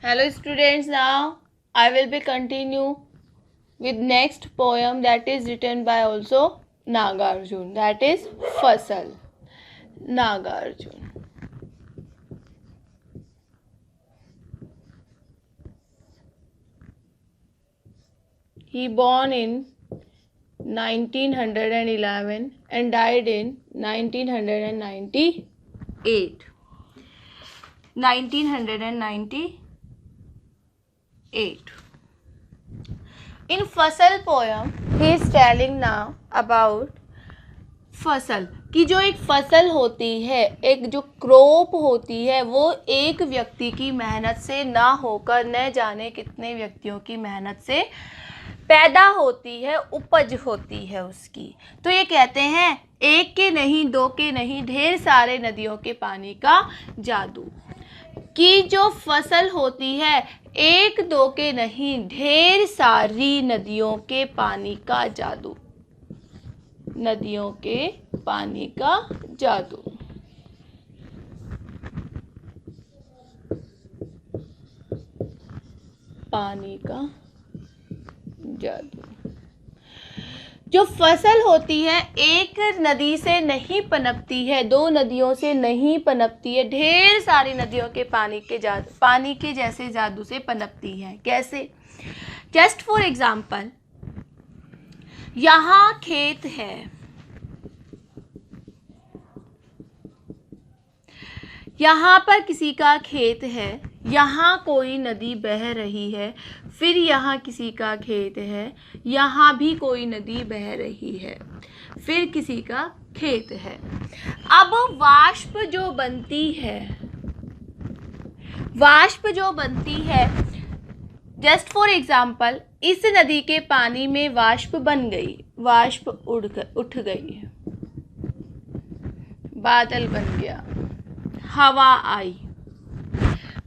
Hello students, now I will be continue with next poem that is written by also Nagarjun, that is Fasal. Nagarjun. He born in 1911 and died in 1998. 1998. In Fasal poem, he is telling now about फसल कि जो एक फसल होती है, एक जो crop होती है, वो एक व्यक्ति की मेहनत से ना होकर न जाने कितने व्यक्तियों की मेहनत से पैदा होती है, उपज होती है उसकी। तो ये कहते हैं एक के नहीं, दो के नहीं, ढेर सारे नदियों के पानी का जादू। कि जो फसल होती है एक दो के नहीं, ढेर सारी नदियों के पानी का जादू। नदियों के पानी का जादू। पानी का जादू। जो फसल होती है एक नदी से नहीं पनपती है, दो नदियों से नहीं पनपती है, ढेर सारी नदियों के पानी के जैसे जादू से पनपती है। कैसे? जस्ट फॉर एग्जाम्पल, यहाँ खेत है, यहाँ पर किसी का खेत है, यहाँ कोई नदी बह रही है, फिर यहाँ किसी का खेत है, यहाँ भी कोई नदी बह रही है, फिर किसी का खेत है। अब वाष्प जो बनती है, जस्ट फॉर एग्जाम्पल, इस नदी के पानी में वाष्प बन गई, वाष्प उठ गई, बादल बन गया, हवा आई,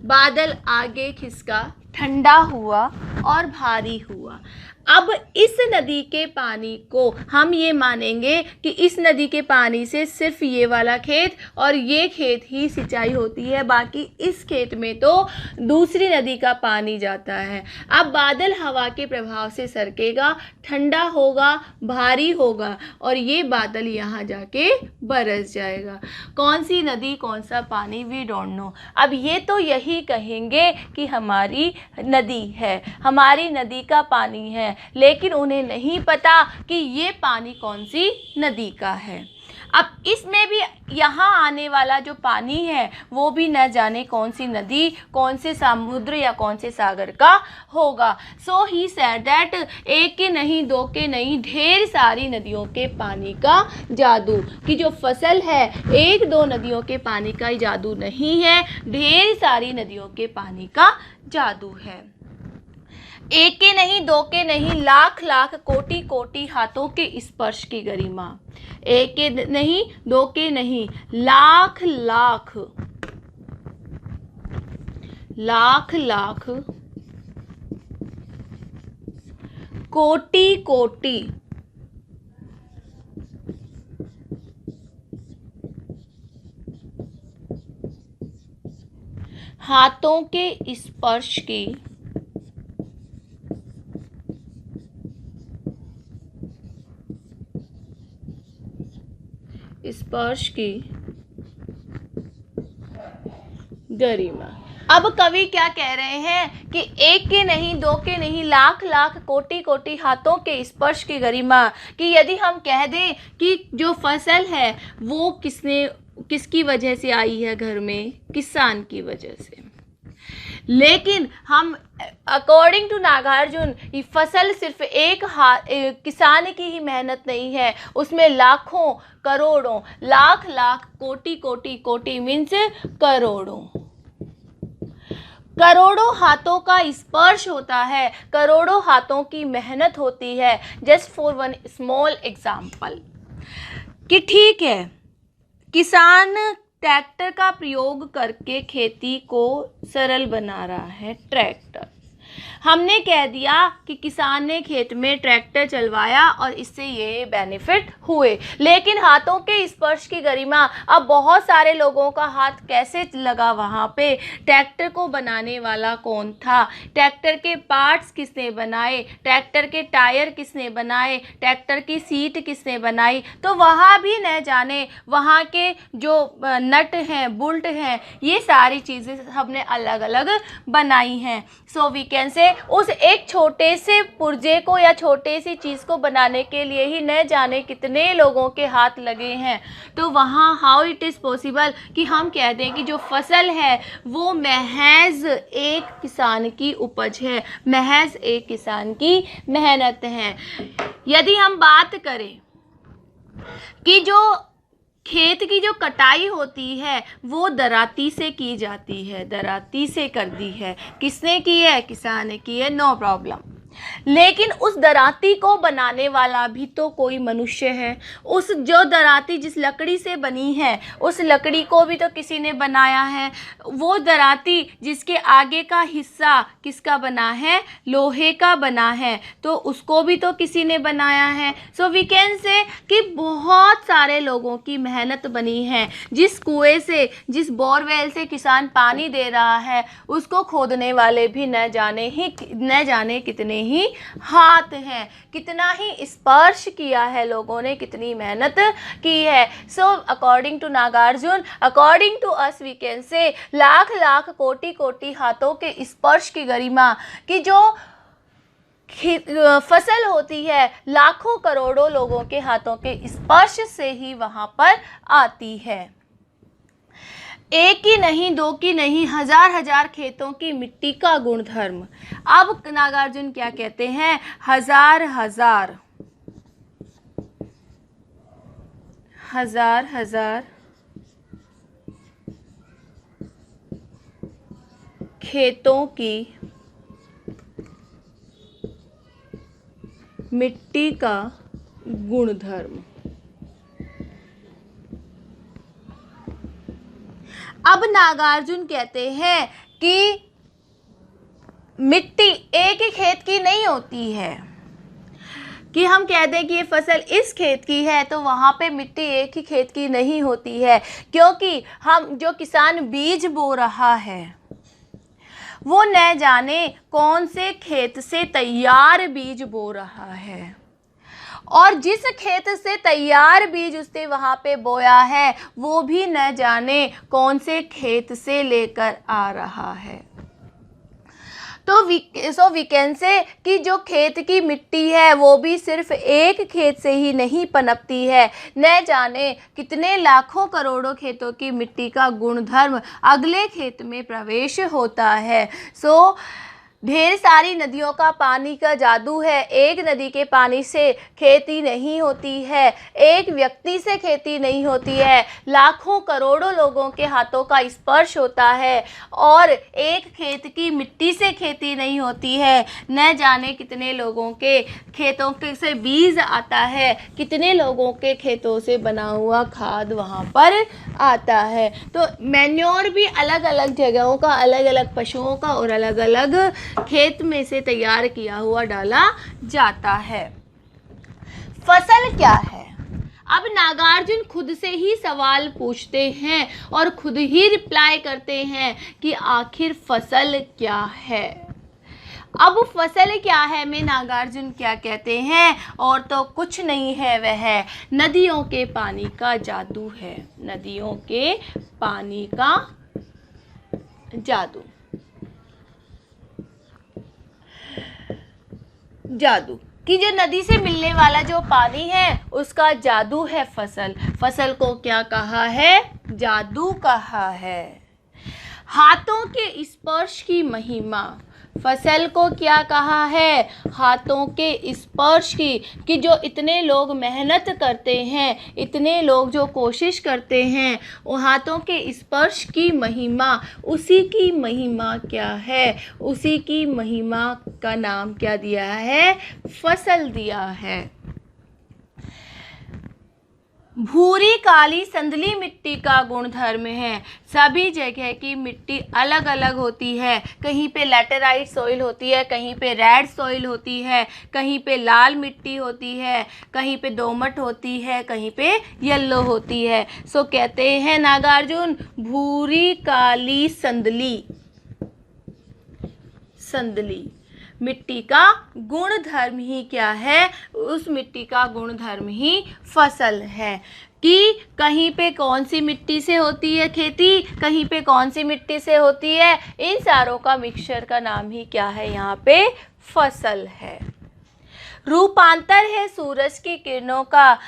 बादल आगे खिसका, ठंडा हुआ और भारी हुआ। अब इस नदी के पानी को हम ये मानेंगे कि इस नदी के पानी से सिर्फ ये वाला खेत और ये खेत ही सिंचाई होती है, बाकी इस खेत में तो दूसरी नदी का पानी जाता है। अब बादल हवा के प्रभाव से सरकेगा, ठंडा होगा, भारी होगा और ये बादल यहाँ जाके बरस जाएगा। कौन सी नदी, कौन सा पानी, वी डोंट नो। अब ये तो यही कहेंगे कि हमारी नदी है, हमारी नदी का पानी है, लेकिन उन्हें नहीं पता कि ये पानी कौन सी नदी का है। अब इसमें भी यहाँ आने वाला जो पानी है वो भी न जाने कौन सी नदी, कौन से समुद्र या कौन से सागर का होगा। सो ही सेड दैट एक के नहीं, दो के नहीं, ढेर सारी नदियों के पानी का जादू। कि जो फसल है एक दो नदियों के पानी का जादू नहीं है, ढेर सारी नदियों के पानी का जादू है। एक के नहीं, दो के नहीं, लाख लाख, कोटि कोटि हाथों के स्पर्श की गरिमा। एक के नहीं, दो के नहीं, लाख लाख, लाख लाख, कोटि कोटि, हाथों के स्पर्श की गरिमा। अब कवि क्या कह रहे हैं कि एक के नहीं, दो के नहीं, लाख लाख, कोटि कोटि हाथों के स्पर्श की गरिमा। कि यदि हम कह दें कि जो फसल है वो किसकी वजह से आई है घर में, किसान की वजह से, लेकिन हम अकॉर्डिंग टू नागार्जुन ये फसल सिर्फ एक किसान की ही मेहनत नहीं है, उसमें लाखों, करोड़ों, लाख लाख, कोटि कोटि, कोटि मीन्स करोड़ों, करोड़ों हाथों का स्पर्श होता है, करोड़ों हाथों की मेहनत होती है। Just for one small example, कि ठीक है किसान ट्रैक्टर का प्रयोग करके खेती को सरल बना रहा है, ट्रैक्टर, हमने कह दिया कि किसान ने खेत में ट्रैक्टर चलवाया और इससे ये बेनिफिट हुए, लेकिन हाथों के स्पर्श की गरिमा, अब बहुत सारे लोगों का हाथ कैसे लगा वहाँ पे? ट्रैक्टर को बनाने वाला कौन था? ट्रैक्टर के पार्ट्स किसने बनाए? ट्रैक्टर के टायर किसने बनाए? ट्रैक्टर की सीट किसने बनाई? तो वहाँ भी न जाने वहाँ के जो नट हैं, बुल्ट हैं, ये सारी चीज़ें हमने अलग अलग बनाई हैं। सो वी कैन से उस एक छोटे से पुर्जे को या छोटे सी चीज़ को बनाने के लिए ही न जाने कितने लोगों के हाथ लगे हैं। तो वहाँ हाउ इट इज़ पॉसिबल कि हम कह दें कि जो फसल है वो महज एक किसान की उपज है, महज एक किसान की मेहनत है। यदि हम बात करें कि जो खेत की जो कटाई होती है वो दराती से की जाती है, दराती से कर दी है। किसने की है? किसान ने की है, नो प्रॉब्लम। लेकिन उस दराती को बनाने वाला भी तो कोई मनुष्य है। उस जो दराती जिस लकड़ी से बनी है उस लकड़ी को भी तो किसी ने बनाया है। वो दराती जिसके आगे का हिस्सा किसका बना है? लोहे का बना है, तो उसको भी तो किसी ने बनाया है। सो वी कैन से कि बहुत सारे लोगों की मेहनत बनी है। जिस कुएं से, जिस बोरवेल से किसान पानी दे रहा है उसको खोदने वाले भी न जाने कितने ही हाथ हैं, कितना ही स्पर्श किया है लोगों ने, कितनी मेहनत की है। So according to Nagarjuna, according to us we can say lakh lakh कोटि कोटि हाथों के स्पर्श की गरिमा कि जो फसल होती है लाखों करोड़ों लोगों के हाथों के स्पर्श से ही वहां पर आती है। एक की नहीं, दो की नहीं, हजार हजार खेतों की मिट्टी का गुणधर्म। अब नागार्जुन क्या कहते हैं? हजार हजार हजार हजार खेतों की मिट्टी का गुणधर्म। अब नागार्जुन कहते हैं कि मिट्टी एक ही खेत की नहीं होती है, कि हम कह दें कि ये फसल इस खेत की है तो वहाँ पे मिट्टी एक ही खेत की नहीं होती है, क्योंकि हम जो किसान बीज बो रहा है वो न जाने कौन से खेत से तैयार बीज बो रहा है, और जिस खेत से तैयार बीज उसने वहाँ पे बोया है वो भी न जाने कौन से खेत से लेकर आ रहा है। तो सो वी कैन से कि जो खेत की मिट्टी है वो भी सिर्फ एक खेत से ही नहीं पनपती है, न जाने कितने लाखों करोड़ों खेतों की मिट्टी का गुणधर्म अगले खेत में प्रवेश होता है। सो ढेर सारी नदियों का पानी का जादू है। एक नदी के पानी से खेती नहीं होती है, एक व्यक्ति से खेती नहीं होती है, लाखों करोड़ों लोगों के हाथों का स्पर्श होता है, और एक खेत की मिट्टी से खेती नहीं होती है। न जाने कितने लोगों के खेतों के से बीज आता है, कितने लोगों के खेतों से बना हुआ खाद वहाँ पर आता है। तो मैन्योर भी अलग अलग जगहों का, अलग अलग पशुओं का और अलग अलग खेत में से तैयार किया हुआ डाला जाता है। फसल क्या है? अब नागार्जुन खुद से ही सवाल पूछते हैं और खुद ही रिप्लाई करते हैं कि आखिर फसल क्या है। अब फसल क्या है में नागार्जुन क्या कहते हैं? और तो कुछ नहीं है, वह नदियों के पानी का जादू है। नदियों के पानी का जादू, जादू कि जो नदी से मिलने वाला जो पानी है उसका जादू है फसल। फसल को क्या कहा है? जादू कहा है। हाथों के स्पर्श की महिमा, फसल को क्या कहा है? हाथों के स्पर्श की, कि जो इतने लोग मेहनत करते हैं, इतने लोग जो कोशिश करते हैं, वो हाथों के स्पर्श की महिमा, उसी की महिमा क्या है? उसी की महिमा का नाम क्या दिया है? फसल दिया है। भूरी काली संदली मिट्टी का गुणधर्म है। सभी जगह की मिट्टी अलग अलग होती है। कहीं पे लैटेराइट सॉइल होती है, कहीं पे रेड सॉइल होती है, कहीं पे लाल मिट्टी होती है, कहीं पे दोमट होती है, कहीं पे येलो होती है। सो कहते हैं नागार्जुन भूरी काली संदली। संदली मिट्टी का गुणधर्म ही क्या है? उस मिट्टी का गुणधर्म ही फसल है कि कहीं पे कौन सी मिट्टी से होती है खेती, कहीं पे कौन सी मिट्टी से होती है, इन सारों का मिक्सचर का नाम ही क्या है? यहाँ पे फसल है। रूपांतर है सूरज की किरणों का,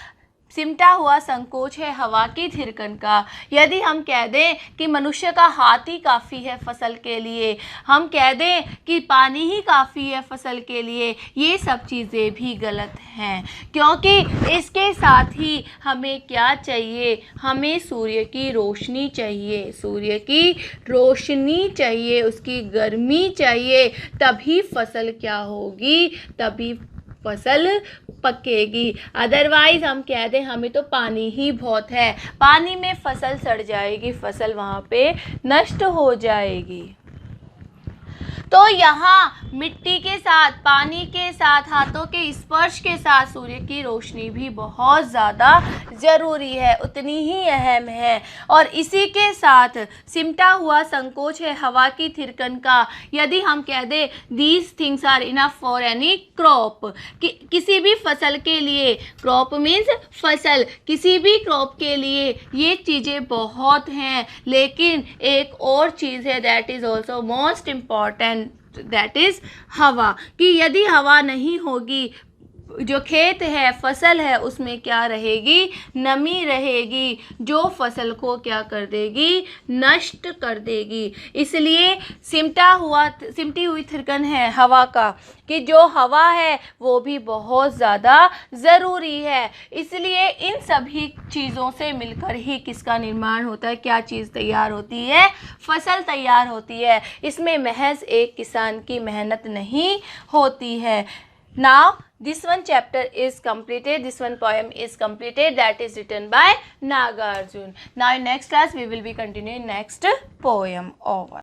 सिमटा हुआ संकोच है हवा की थिरकन का। यदि हम कह दें कि मनुष्य का हाथ ही काफ़ी है फसल के लिए, हम कह दें कि पानी ही काफ़ी है फसल के लिए, ये सब चीज़ें भी गलत हैं, क्योंकि इसके साथ ही हमें क्या चाहिए? हमें सूर्य की रोशनी चाहिए, सूर्य की रोशनी चाहिए, उसकी गर्मी चाहिए, तभी फसल क्या होगी? तभी फसल पकेगी। अदरवाइज हम कह दें हमें तो पानी ही बहुत है, पानी में फसल सड़ जाएगी, फसल वहाँ पे नष्ट हो जाएगी। तो यहाँ मिट्टी के साथ, पानी के साथ, हाथों के स्पर्श के साथ सूर्य की रोशनी भी बहुत ज़्यादा ज़रूरी है, उतनी ही अहम है। और इसी के साथ सिमटा हुआ संकोच है हवा की थिरकन का। यदि हम कह दें these things are enough for any crop, किसी भी फसल के लिए, क्रॉप मीन्स फसल, किसी भी क्रॉप के लिए ये चीज़ें बहुत हैं, लेकिन एक और चीज़ है that is also most important, that is हवा। कि यदि हवा नहीं होगी, जो खेत है, फसल है, उसमें क्या रहेगी? नमी रहेगी, जो फसल को क्या कर देगी? नष्ट कर देगी। इसलिए सिमटी हुई थिरकन है हवा का, कि जो हवा है वो भी बहुत ज़्यादा ज़रूरी है। इसलिए इन सभी चीज़ों से मिलकर ही किसका निर्माण होता है? क्या चीज़ तैयार होती है? फसल तैयार होती है। इसमें महज एक किसान की मेहनत नहीं होती है। Now this one chapter is completed, this one poem is completed, that is written by Nagarjuna. Now in next class we will be continuing next poem. Over.